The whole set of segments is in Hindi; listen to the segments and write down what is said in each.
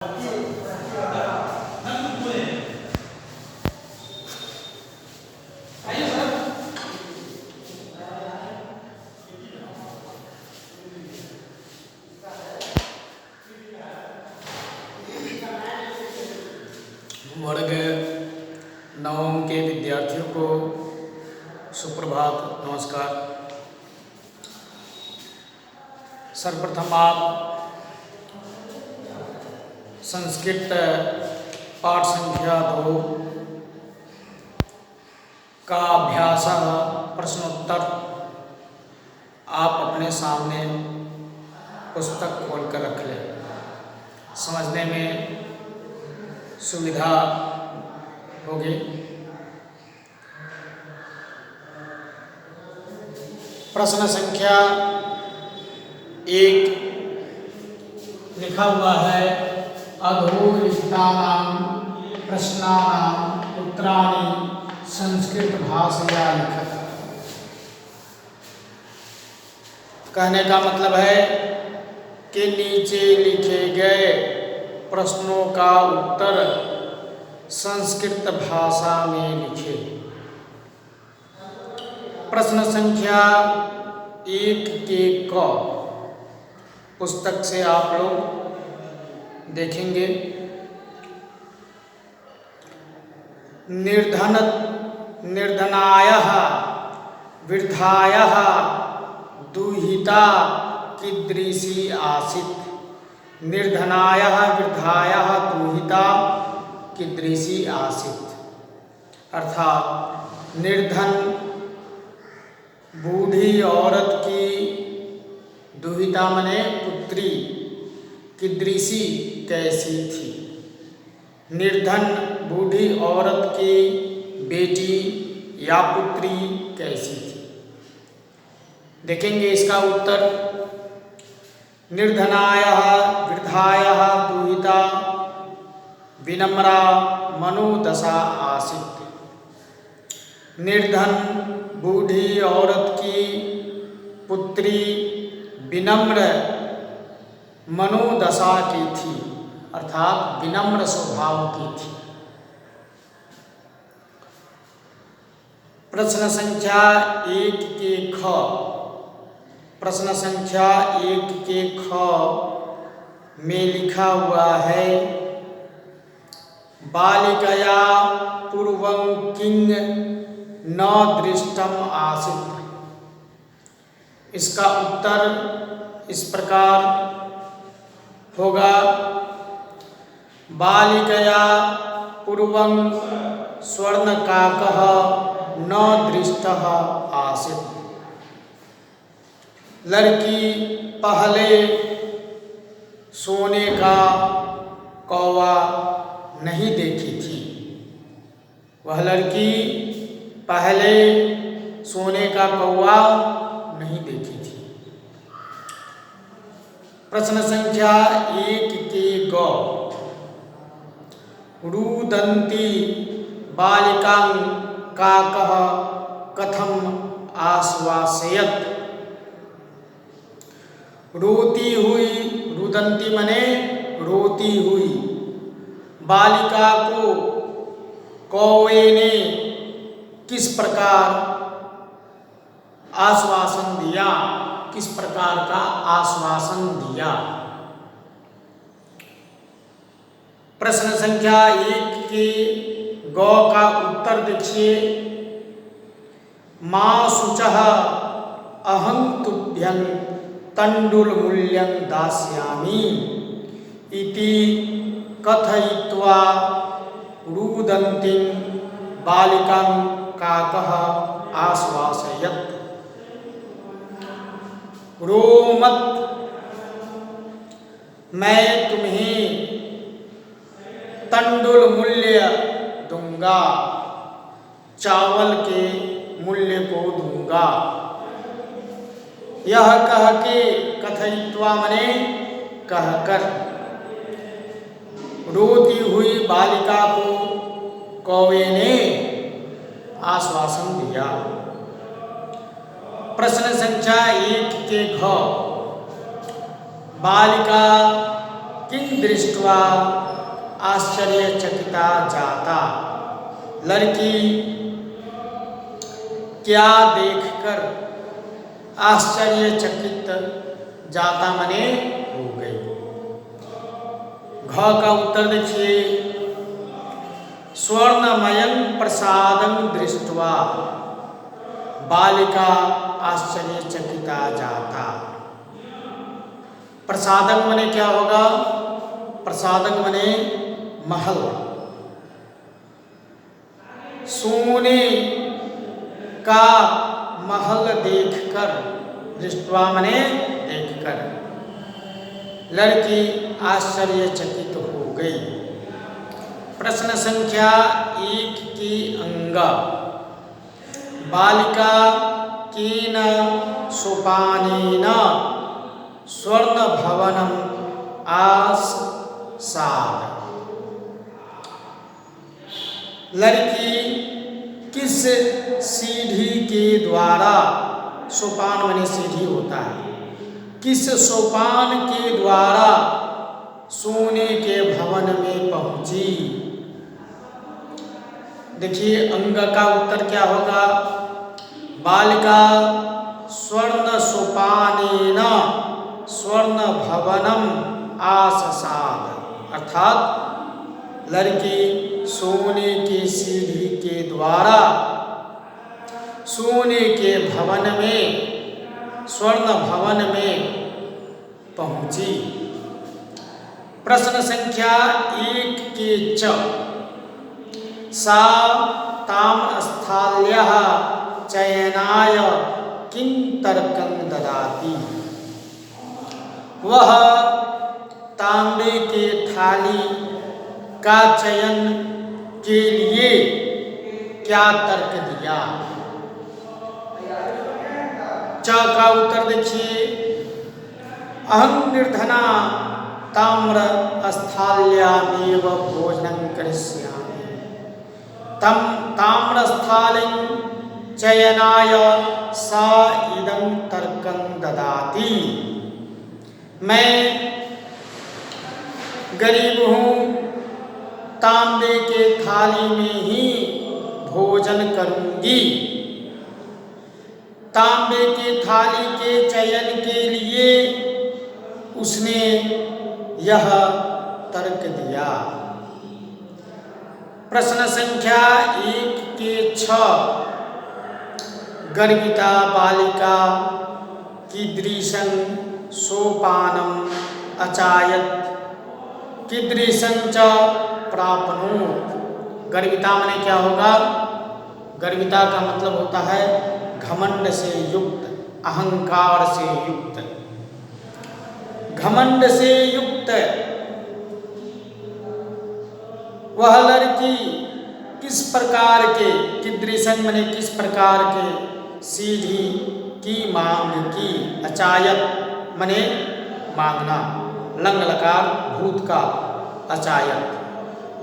वर्ग नवम के विद्यार्थियों को सुप्रभात, नमस्कार। सर्वप्रथम आप संस्कृत पाठ संख्या 2 का अभ्यास प्रश्नोत्तर आप अपने सामने पुस्तक खोल कर रख लें। समझने में सुविधा होगी। प्रश्न संख्या 1 लिखा हुआ है, अधोलिखितानां प्रश्नानां उत्तराणि संस्कृत भाषया लिखत। कहने का मतलब है कि नीचे लिखे गए प्रश्नों का उत्तर संस्कृत भाषा में लिखे। प्रश्न संख्या 1 के क पुस्तक से आप लोग देखेंगे। निर्धनायः वृद्धायः दुहिता कीदृशी आसीत्। निर्धनायः वृद्धायः दुहिता कीदृशी आसीत्। अर्थात निर्धन बूढ़ी औरत की दुहिता मने पुत्री कीदृशी कैसी थी। निर्धन बूढ़ी औरत की बेटी या पुत्री कैसी थी। देखेंगे इसका उत्तर। निर्धनायः वृद्धायः दुहिता विनम्रा मनोदशा आसीत्। निर्धन बूढ़ी औरत की पुत्री विनम्र मनोदशा की थी, अर्थात विनम्र स्वभाव की थी। प्रश्न संख्या 1 के ख। प्रश्न संख्या 1 के ख में लिखा हुआ है, बालिकया पूर्वं किं न दृष्टम आसीत्। इसका उत्तर इस प्रकार होगा, बालिकया पूर्वं स्वर्णकाकः न दृष्टः आसीत्। लड़की पहले सोने का कौवा नहीं देखी थी। वह लड़की पहले सोने का कौवा नहीं देखी थी। प्रश्न संख्या 1 के ग। रुदन्ती बालिकां काकः कथम आश्वासयत्। रोती हुई, रुदन्ती मने रोती हुई, बालिका को कौवे ने किस प्रकार आश्वासन दिया, किस प्रकार का आश्वासन दिया। प्रश्न संख्या 1 के ग का उत्तर देखिए, मां शुचः अहं तुभ्यं तण्डुलमूल्यं दास्यामि इति कथयित्वा रुदन्तीं बालिकां काकः आश्वासयत्। रो मत, मैं तुम्हें तंडुल मूल्य दूंगा, चावल के मूल्य को दूंगा। यह कह के, कथयित्वा मने कहकर, रोती हुई बालिका को कौवे ने आश्वासन दिया। प्रश्न संख्या 1 के घ। बालिका किं दृष्ट्वा आश्चर्यचकिता जाता। लड़की क्या देखकर आश्चर्यचकित जाता मने हो गई। घ का उत्तर देखिए, स्वर्णमयं प्रसादं दृष्ट्वा बालिका आश्चर्यचकिता जाता। प्रसादक मने क्या होगा? प्रसादक मने महल। सोने का महल देखकर, दृष्टवा मने देखकर, लड़की आश्चर्यचकित हो गई। प्रश्न संख्या 1 की अंगा। बालिका केन सोपानेन स्वर्ण भवनम आसाद। लड़की किस सीढ़ी के द्वारा, सोपान माने सीढ़ी होता है, किस सोपान के द्वारा सोने के भवन में पहुंची। देखिए अंग का उत्तर क्या होगा? बालिका स्वर्ण सोपानेन स्वर्ण भवनम आसाद, अर्थात लड़की सोने की सीढ़ी के द्वारा सोने के भवन में, स्वर्ण भवन में पहुंची। प्रश्न संख्या 1 के च। सा ताम्रस्थाल्याः चयनाय किं तर्कं ददाति। वह तांबे के थाली का चयन के लिए क्या तर्क दिया। च का उत्तर देखिए, अहं निर्धना ताम्र स्थाल्यामेव भोजनं करिष्यामि। तम ताम्रस्थालिं चयनाय सा इदं तर्कं ददाति। मैं गरीब हूँ, तांबे के थाली में ही भोजन करूंगी। तांबे के थाली के चयन के लिए उसने यह तर्क दिया। प्रश्न संख्या 1 के 6। गर्भिता बालिका कीदृशं सोपानम अचायत कीदृशं च प्राप्नोत। गर्भिता माने क्या होगा? गर्भिता का मतलब होता है घमंड से युक्त, अहंकार से युक्त। घमंड से युक्त वह लड़की किस प्रकार के, कीदृशं माने किस प्रकार के, सीढ़ी की मांग की। अचायत माने मांगना, लंग लकार भूत का अचायत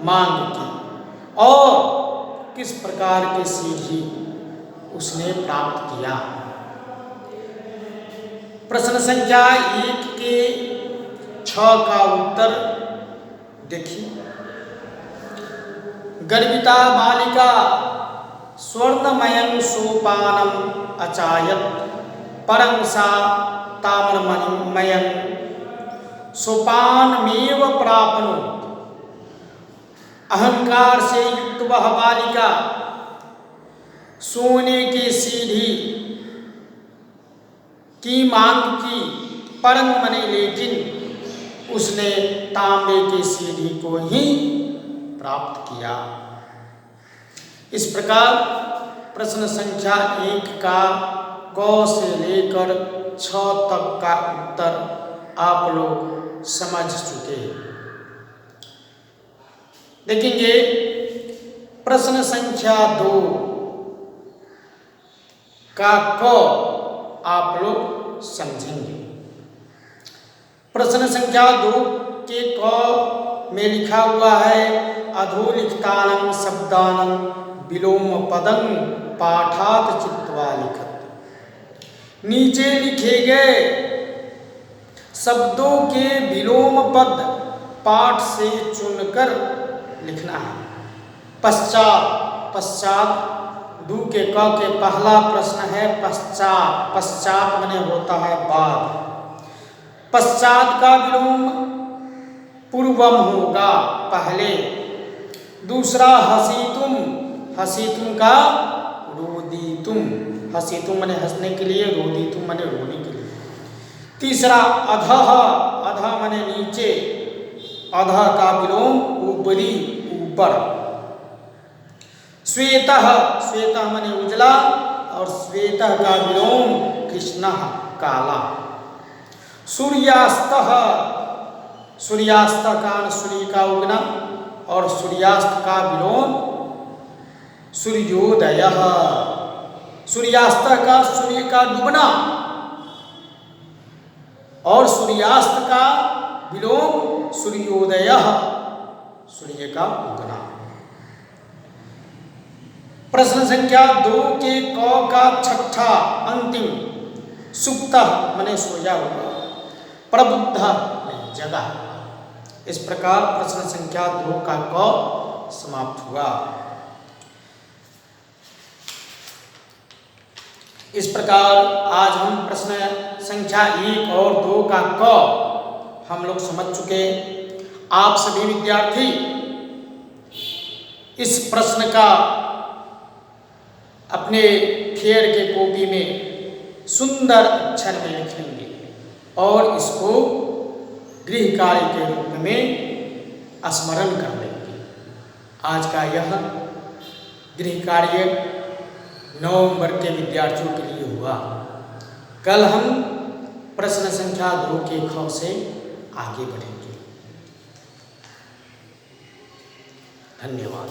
मांग की। और किस प्रकार की सीढ़ी उसने प्राप्त किया। प्रश्न संख्या 1 के 6 का उत्तर देखिए, गर्भिता बालिका स्वर्णमयं सोपानम अचायत परं सा ताम्रमयं सोपानमेव प्राप्नोत। अहंकार से युक्त वह बालिका सोने की सीढ़ी की मांग की, परंग मने लेकिन उसने तांबे की सीढ़ी को ही प्राप्त किया। इस प्रकार प्रश्न संख्या 1 का क से लेकर 6 तक का उत्तर आप लोग समझ चुके। देखेंगे प्रश्न संख्या 2 का क आप लोग समझेंगे। प्रश्न संख्या 2 के क में लिखा हुआ है अधोलिखितानं शब्दानं विलोम पदं पाठात् चित्वा लिखत। नीचे लिखे गए शब्दों के विलोम पद पाठ से चुनकर लिखना है। पश्चात, पश्चात दू के क के पहला प्रश्न है पश्चात। पश्चात माने होता है बाद। पश्चात का विलोम पूर्वम होगा, पहले। दूसरा हसीतुम, हसीतुम का रोदीतुम, हसीतुम माने हंसने के लिए, रोदीतुम माने रोने के लिए। तीसरा अधः, अधः माने नीचे, अधः का विलोम ऊपरी, ऊपर। श्वेतः, श्वेतः माने उजला और श्वेतः का विलोम कृष्णः, काला। सूर्यास्तः, सूर्यास्त का सूर्य का उगना और सूर्यास्त का विलोम सूर्योदयः। सूर्यास्त का सूर्य का डूबना और सूर्यास्त का विलोम सूर्योदयः, सूर्य का उगना। प्रश्न संख्या 2 के क का छठा अंतिम सुप्तः माने सोया हुआ, प्रबुद्धः माने जगा। इस प्रकार प्रश्न संख्या 2 का क समाप्त हुआ। इस प्रकार आज हम प्रश्न संख्या 1 और 2 का क हम लोग समझ चुके। आप सभी विद्यार्थी इस प्रश्न का अपने फेयर के कॉपी में सुंदर अक्षर में लिख लेंगे और इसको गृह कार्य के रूप में स्मरण कर लेंगे। आज का यह गृह कार्य 9 नंबर के विद्यार्थियों के लिए हुआ। कल हम प्रश्न संख्या 2 के ख से आगे बढ़ेंगे। धन्यवाद।